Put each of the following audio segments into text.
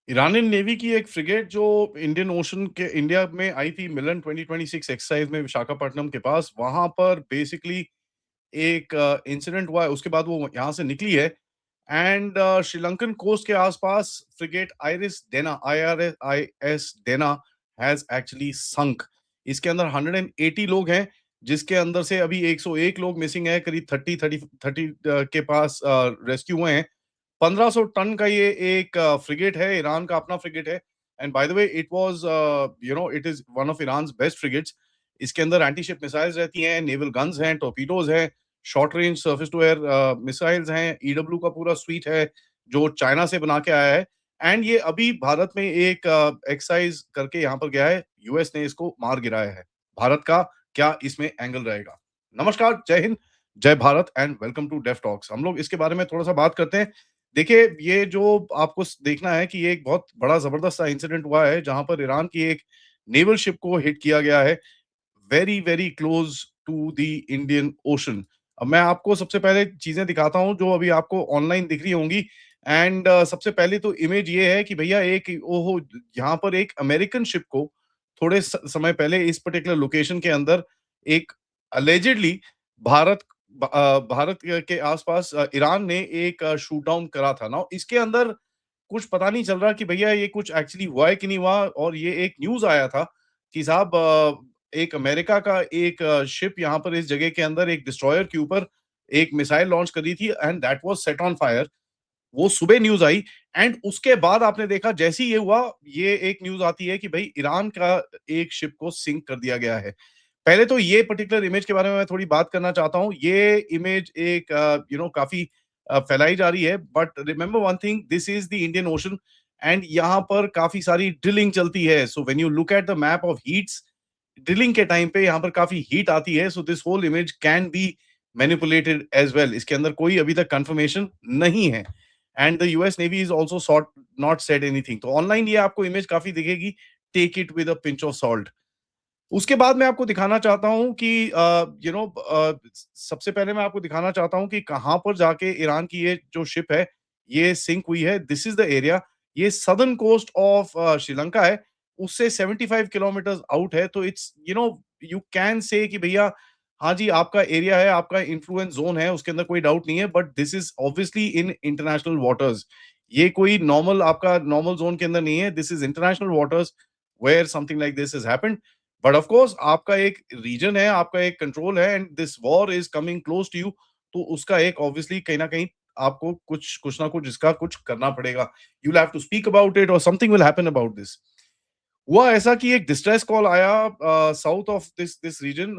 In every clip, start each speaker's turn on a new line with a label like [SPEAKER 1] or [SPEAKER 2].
[SPEAKER 1] Iranian navy की एक frigate जो इंडियन ओशन के इंडिया में आई थी मिलन 2026 एक्सरसाइज में विशाखापट्टनम के पास, वहाँ पर बेसिकली एक इंसिडेंट हुआ है, उसके बाद वो यहाँ से निकली है एंड श्रीलंकन कोस्ट के आसपास frigate IRS Dena has actually sunk. इसके अंदर 180 लोग हैं, जिसके अंदर से अभी 101 लोग मिसिंग है, करीब 30 के पास रेस्क्यू हुए हैं। 1500 टन का ये एक फ्रिगेट है, ईरान का अपना फ्रिगेट है and by the way it was it is one of Iran's best frigates. इसके अंदर एंटी शिप मिसाइल्स रहती हैं, नेवल गन्स हैं, टॉर्पीडोज हैं, short range surface to air missiles हैं, ईडब्ल्यू का पूरा स्वीट है जो चाइना से बना के आया है एंड ये अभी भारत में एक एक्सरसाइज करके यहाँ पर गया है, यूएस ने इसको मार गिराया है। भारत का क्या इसमें एंगल रहेगा? नमस्कार, जय हिंद, जय Bharat and welcome to Def Talks. हम लोग इसके बारे में थोड़ा सा बात करते हैं। देखिए, ये जो आपको देखना है कि ये एक बहुत बड़ा जबरदस्त सा इंसिडेंट हुआ है जहां पर ईरान की एक नेवल शिप को हिट किया गया है very very close to the Indian Ocean. अब मैं आपको सबसे पहले चीजें दिखाता हूं जो अभी आपको ऑनलाइन दिख रही होंगी एंड सबसे पहले तो इमेज ये है कि भैया एक ओहो, यहाँ पर एक अमेरिकन शिप को थोड़े समय पहले इस पर्टिकुलर लोकेशन के अंदर एक अलेजेडली भारत भारत के आसपास ईरान ने एक शूट डाउन करा था ना। इसके अंदर कुछ पता नहीं चल रहा कि भैया ये कुछ एक्चुअली हुआ है कि नहीं हुआ, और ये एक न्यूज़ आया था कि साहब एक अमेरिका का एक शिप यहाँ पर इस जगह के अंदर एक डिस्ट्रॉयर के ऊपर एक मिसाइल लॉन्च करी थी and that was set on fire. वो सुबह न्यूज़ आई एंड उसके बाद आपने देखा जैसे ही ये हुआ, ये एक न्यूज़ आती है कि भई ईरान का एक शिप को सिंक कर दिया गया है। पहले तो ये पर्टिकुलर इमेज के बारे में मैं थोड़ी बात करना चाहता हूँ। ये इमेज एक काफ़ी फैलाई जा रही है, but remember one thing, this is the Indian Ocean and यहाँ पर काफ़ी सारी ड्रिलिंग चलती है। So when you look at the map of heats, drilling के टाइम पे यहाँ पर काफ़ी हीट आती है, so this whole image can be manipulated as well. इसके अंदर कोई अभी तक कन्फर्मेशन नहीं है and the US Navy is also sought not said anything. तो ऑनलाइन ये आपको इमेज काफ़ी दिखेगी, take it with a pinch of salt. उसके बाद मैं आपको दिखाना चाहता हूँ कि सबसे पहले मैं आपको दिखाना चाहता हूँ कि कहाँ पर जाके ईरान की ये जो शिप है, ये सिंक हुई है। This is the area. ये सदर्न कोस्ट ऑफ श्रीलंका है। उससे 75 किलोमीटर्स आउट है। तो इट्स यू कैन से कि भैया हाँ जी, आपका एरिया है, आपका इन्फ्लुएंस ज़ोन है, उसके अंदर कोई डाउट नहीं है, but this is obviously in international waters. ये कोई नॉर्मल आपका नॉर्मल ज़ोन के अंदर नहीं है। This is international waters where something like this has happened. But of course आपका एक रीजन है, आपका एक कंट्रोल है and this war is coming close to you. तो उसका एक ऑब्वियसली कहीं ना कहीं आपको कुछ कुछ ना कुछ इसका कुछ करना पड़ेगा। You will have to speak about it और something will happen about this. हुआ ऐसा कि एक डिस्ट्रेस कॉल आया south of this this region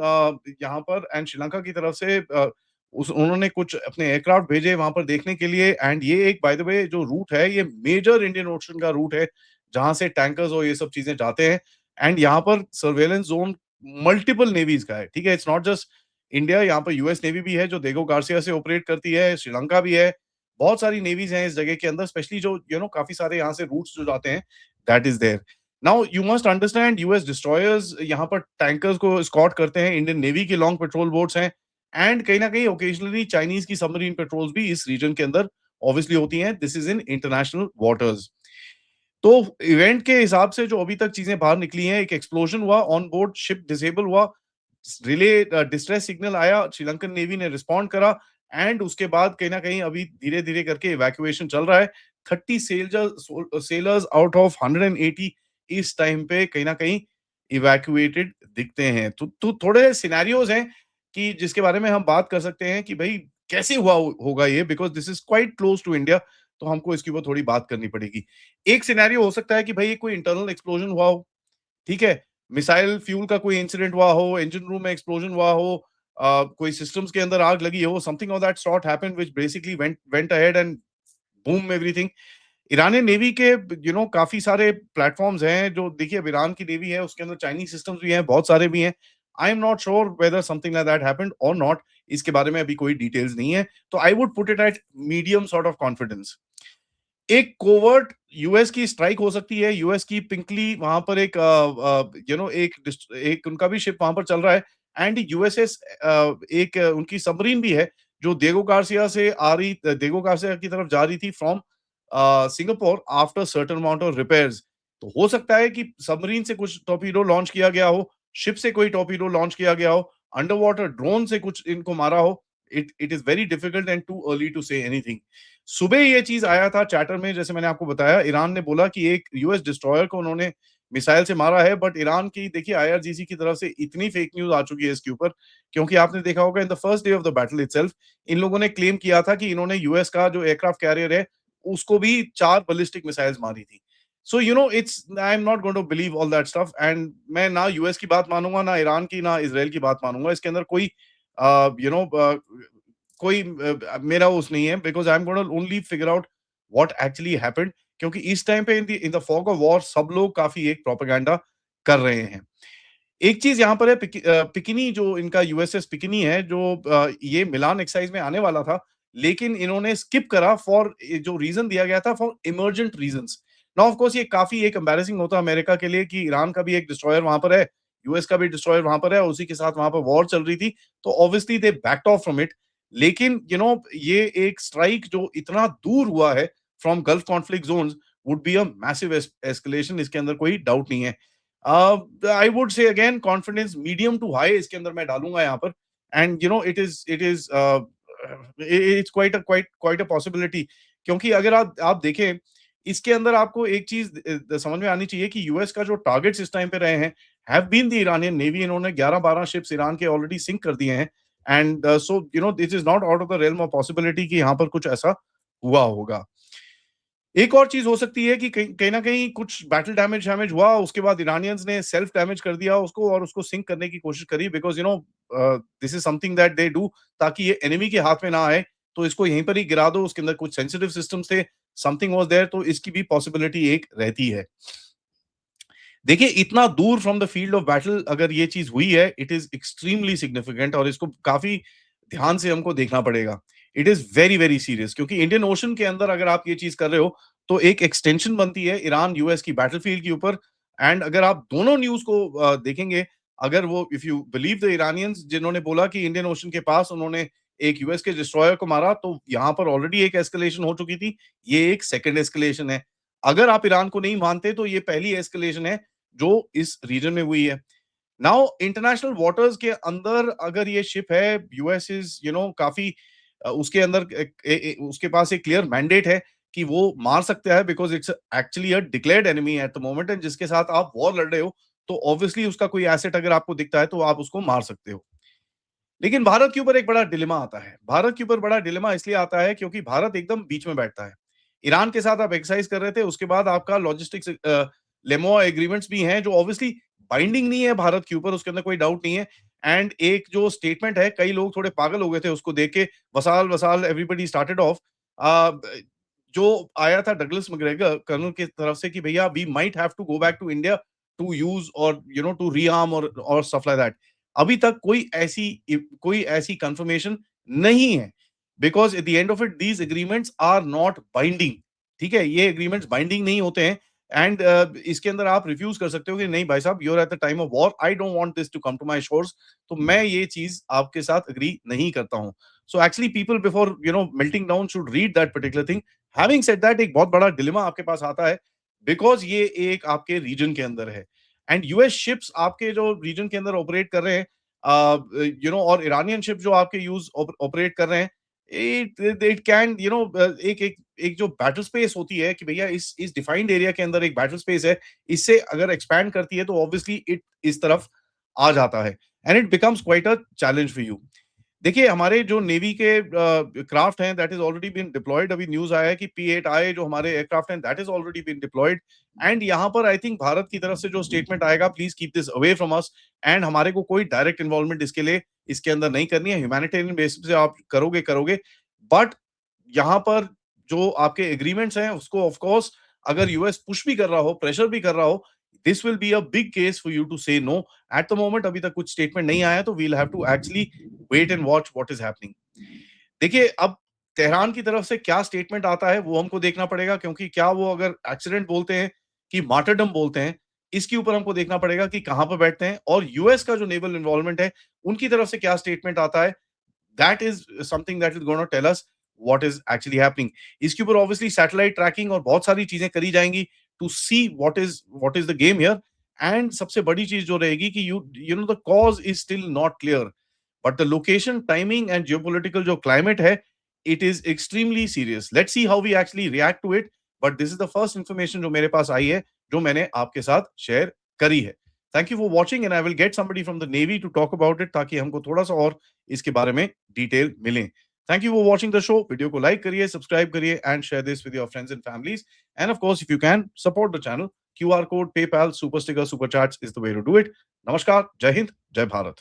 [SPEAKER 1] यहाँ पर एंड श्रीलंका की तरफ से उस उन्होंने कुछ अपने एयरक्राफ्ट भेजे वहां पर देखने के लिए एंड ये एक बाय द वे जो रूट है, ये मेजर इंडियन ओशन का रूट है जहां से टैंकर्स और ये सब चीजें जाते हैं एंड यहाँ पर सर्वेलेंस जोन मल्टीपल नेवीज का है। ठीक है, इट्स नॉट जस्ट इंडिया, यहाँ पर यूएस नेवी भी है जो देगो गार्सिया से ऑपरेट करती है, श्रीलंका भी है, बहुत सारी नेवीज हैं इस जगह के अंदर, स्पेशली जो काफी सारे यहाँ से रूट्स जो जाते हैं, that is there. Now you must understand, US destroyers यहाँ पर टैंकर्स को स्कॉट करते हैं, इंडियन नेवी की लॉन्ग पेट्रोल बोट्स हैं एंड कहीं ना कहीं ओकेजनली चाइनीज की सबमरीन पेट्रोल्स भी इस रीजन के अंदर ऑब्वियसली होती हैं। This is in international waters. तो इवेंट के हिसाब से जो अभी तक चीजें बाहर निकली हैं, एक एक्सप्लोजन हुआ ऑन बोर्ड, शिप डिसेबल हुआ, रिले डिस्ट्रेस सिग्नल आया, श्रीलंकन नेवी ने रिस्पॉन्ड करा एंड उसके बाद कहीं ना कहीं अभी धीरे धीरे करके इवैक्यूएशन चल रहा है। 30 सेलर्स आउट ऑफ 180 इस टाइम पे कहीं ना कहीं इवैक्यूएटेड दिखते हैं। तो थोड़े सिनेरियोज हैं कि जिसके बारे में हम बात कर सकते हैं कि भाई कैसे हुआ होगा ये, because this is quite close to India, तो हमको इसके ऊपर थोड़ी बात करनी पड़ेगी। एक सिनेरियो हो सकता है कि भाई कोई इंटरनल एक्सप्लोजन हुआ हो, ठीक है? मिसाइल फ्यूल का कोई इंसिडेंट हुआ हो, इंजन रूम में एक्सप्लोजन हुआ हो, कोई सिस्टम्स के अंदर आग लगी हो, something of that sort happened which basically went went ahead and boom everything. Iranian navy के काफी सारे प्लेटफॉर्म्स हैं जो, देखिए अब ईरान की नेवी है, उसके अंदर चाइनीज सिस्टम्स भी हैं, बहुत सारे भी हैं। आई am not sure whether something like that happened और नॉट, इसके बारे में अभी कोई डिटेल्स नहीं है। तो I would put it at medium sort of confidence. एक कोवर्ट यूएस की स्ट्राइक हो सकती है, यूएस की पिंकली वहां पर एक एक उनका भी शिप वहां पर चल रहा है एंड यूएसएस एक उनकी सबमरीन भी है जो देगो गार्सिया से आ रही, देगो गार्सिया की तरफ जा रही थी from Singapore after certain amount of repairs. तो हो सकता है कि सबमरीन से कुछ टॉर्पीडो लॉन्च किया गया हो, शिप से कोई टॉर्पीडो लॉन्च किया गया हो, अंडर वाटर ड्रोन से कुछ इनको मारा हो। It is very difficult and too early to say anything. सुबह ये चीज आया था चैटर में, जैसे मैंने आपको बताया, ईरान ने बोला कि एक यूएस डिस्ट्रॉयर को उन्होंने मिसाइल से मारा है, बट ईरान की देखिए आईआरजीसी की तरफ से इतनी फेक न्यूज आ चुकी है इसके ऊपर, क्योंकि आपने देखा होगा in the first day of the battle itself इन लोगों ने क्लेम किया था कि इन्होंने यूएस का जो एयरक्राफ्ट कैरियर है उसको भी 4 बैलिस्टिक मिसाइल्स मारी थी। So you know it's I am not going to believe all that stuff, and मैं ना यूएस की बात मानूंगा, ना ईरान की, ना इजराइल की बात मानूंगा। इसके अंदर कोई यू नो कोई मेरा उस नहीं है, because I am going to only figure out what actually happened, क्योंकि इस टाइम पे in the fog of war सब लोग काफी एक प्रोपेगेंडा कर रहे हैं। एक चीज यहाँ पर है, पिकिनी जो इनका यूएसएस पिकिनी है, जो ये मिलान एक्सरसाइज में आने वाला था, लेकिन इन्होंने स्किप करा फॉर जो रीजन दिया गया था, for emergent reasons. Now of course ये काफी एक एम्बैरेसिंग होता है अमेरिका के लिए कि ईरान का भी एक डिस्ट्रॉयर वहां पर है, यूएस का भी डिस्ट्रॉयर वहां पर है, और उसी के साथ वहां पर वॉर चल रही थी, तो obviously they backed off from it. लेकिन ये एक स्ट्राइक जो इतना दूर हुआ है from gulf conflict zones would be a massive escalation, इसके अंदर कोई डाउट नहीं है। I would say again confidence medium to high इसके अंदर मैं डालूंगा यहाँ पर, and it is it's quite a possibility, क्योंकि अगर आप देखें इसके अंदर आपको एक चीज समझ में आनी चाहिए कि यूएस का जो टारगेट्स इस टाइम पे रहे हैं have been the Iranian Navy. इन्होंने 11-12 शिप्स ईरान के ऑलरेडी सिंक कर दिए हैं, and so this is not out of the realm of possibility कि यहाँ पर कुछ ऐसा हुआ होगा। एक और चीज हो सकती है कि कहीं कहीं ना कहीं कुछ बैटल डैमेज डैमेज हुआ, उसके बाद ईरानियंस ने सेल्फ डैमेज कर दिया उसको और उसको सिंक करने की कोशिश करी, because this is something that they do, ताकि ये एनिमी के हाथ में ना आए, तो इसको यहीं पर ही गिरा दो। उसके अंदर कुछ सेंसिटिव सिस्टम्स थे, समथिंग वाज देयर, तो इसकी भी पॉसिबिलिटी एक रहती है। देखिए इतना दूर from the field of battle अगर ये चीज हुई है, इट इज एक्सट्रीमली सिग्निफिकेंट, और इसको काफी ध्यान से हमको देखना पड़ेगा। It is very very serious, क्योंकि इंडियन ओशन के अंदर अगर आप ये चीज कर रहे हो तो एक एक्सटेंशन बनती है ईरान यूएस की बैटलफील्ड के ऊपर। एंड अगर आप दोनों न्यूज को देखेंगे, अगर वो if you believe the Iranians जिन्होंने बोला कि इंडियन ओशन के पास उन्होंने एक यूएस के डिस्ट्रॉयर को मारा, तो यहाँ पर ऑलरेडी एक एस्केलेशन हो चुकी थी, ये एक सेकंड एस्केलेशन है। अगर आप ईरान को नहीं मानते तो ये पहली एस्केलेशन है जो इस रीजन में हुई है। नाउ इंटरनेशनल वाटर्स के अंदर अगर ये शिप है, यूएस इज काफी उसके अंदर उसके पास एक क्लियर मैंडेट है कि वो मार सकता है, because it's actually a declared enemy eight the moment, and जिसके साथ आप वॉर लड़ रहे हो, तो ऑब्वियसली उसका कोई एसेट अगर आपको दिखता है तो आप उसको मार सकते हो। लेकिन भारत के ऊपर एक बड़ा डिलेमा आता है। भारत के ऊपर बड़ा डिलेमा इसलिए आता है क्योंकि भारत एकदम बीच में बैठता है। ईरान के साथ आप एक्सरसाइज कर रहे थे, उसके बाद आपका लॉजिस्टिक्स लेमोआ एग्रीमेंट्स भी हैं जो ऑब्वियसली बाइंडिंग नहीं है भारत के ऊपर, उसके अंदर कोई डाउट नहीं है। एंड एक जो स्टेटमेंट है, कई लोग थोड़े पागल हो गए थे उसको देख के, vassal vassal everybody started off, जो आया था डगलस मैकग्रेगर कर्नल की तरफ से कि भैया we might have to go back to India to use or to rearm or stuff like that. अभी तक कोई ऐसी कंफर्मेशन नहीं है, because at the end of it these agreements are not binding. ठीक है, ये एग्रीमेंट्स बाइंडिंग नहीं होते हैं, एंड इसके अंदर आप रिफ्यूज कर सकते हो कि नहीं भाई साहब, you're at the time of war, I don't want this to come to my shores, तो मैं ये चीज आपके साथ अग्री नहीं करता हूं। So actually people before melting down should read that particular thing. Having said that, एक बहुत बड़ा डिलेमा आपके पास आता है, बिकॉज ये एक आपके रीजन के अंदर है, एंड यूएस शिप्स आपके जो रीजन के अंदर ऑपरेट कर रहे हैं, और ईरानियन शिप जो आपके यूज ऑपरेट कर रहे हैं, इट कैन एक एक एक जो बैटल स्पेस होती है कि भैया इस डिफाइंड एरिया के अंदर एक बैटल स्पेस है, इससे अगर एक्सपैंड करती है तो ऑब्वियसली इट इस तरफ आ जाता है, and it becomes quite a challenge for you. देखिए हमारे जो नेवी के क्राफ्ट हैं that is already been deployed. अभी न्यूज आया है कि P8I जो हमारे एयरक्राफ्ट हैं that is already been deployed, and यहाँ पर आई थिंक भारत की तरफ से जो स्टेटमेंट आएगा, please keep this away from us, and हमारे को कोई डायरेक्ट इन्वॉल्वमेंट इसके अंदर नहीं करनी है। ह्यूमैनिटेरियन बेसिस से आप करोगे, बट यहाँ पर जो आपके एग्रीमेंट्स हैं उसको ऑफ कोर्स अगर यूएस पुश भी कर रहा हो, प्रेशर भी कर रहा हो, this will be a big case for you to say no. At the moment अभी तक कुछ स्टेटमेंट नहीं आया, तो we'll have to actually wait and watch what is happening. देखिए अब तेहरान की तरफ से क्या स्टेटमेंट आता है वो हमको देखना पड़ेगा, क्योंकि क्या वो अगर एक्सीडेंट बोलते हैं कि मार्टरडम बोलते हैं, इसके ऊपर हमको देखना पड़ेगा कि कहां पर बैठते हैं, और यूएस का जो नेवल इन्वॉल्वमेंट है उनकी तरफ से क्या स्टेटमेंट आता है, that is something that is gonna tell us what is actually happening. इसके ऊपर ऑब्वियसली सैटेलाइट ट्रैकिंग और बहुत सारी चीजें करी जाएंगी to see what is the game here. And सबसे बड़ी चीज जो रहेगी कि you know the cause is still not clear, but the location, timing and geopolitical जो क्लाइमेट है, it is extremely serious. Let's see how we actually react to it. But this is the first information जो मेरे पास आई है, जो मैंने आपके साथ share करी है। Thank you for watching and I will get somebody from the Navy to talk about it, ताकि हमको थोड़ा सा और इसके बारे में डिटेल मिले। Thank you for watching the show. Video को लाइक करिए, सब्सक्राइब करिए and share this with your friends and families. And of course, if you can support the channel, QR code, PayPal, super sticker, super chats is the way to do it. नमस्कार, जय हिंद, जय भारत।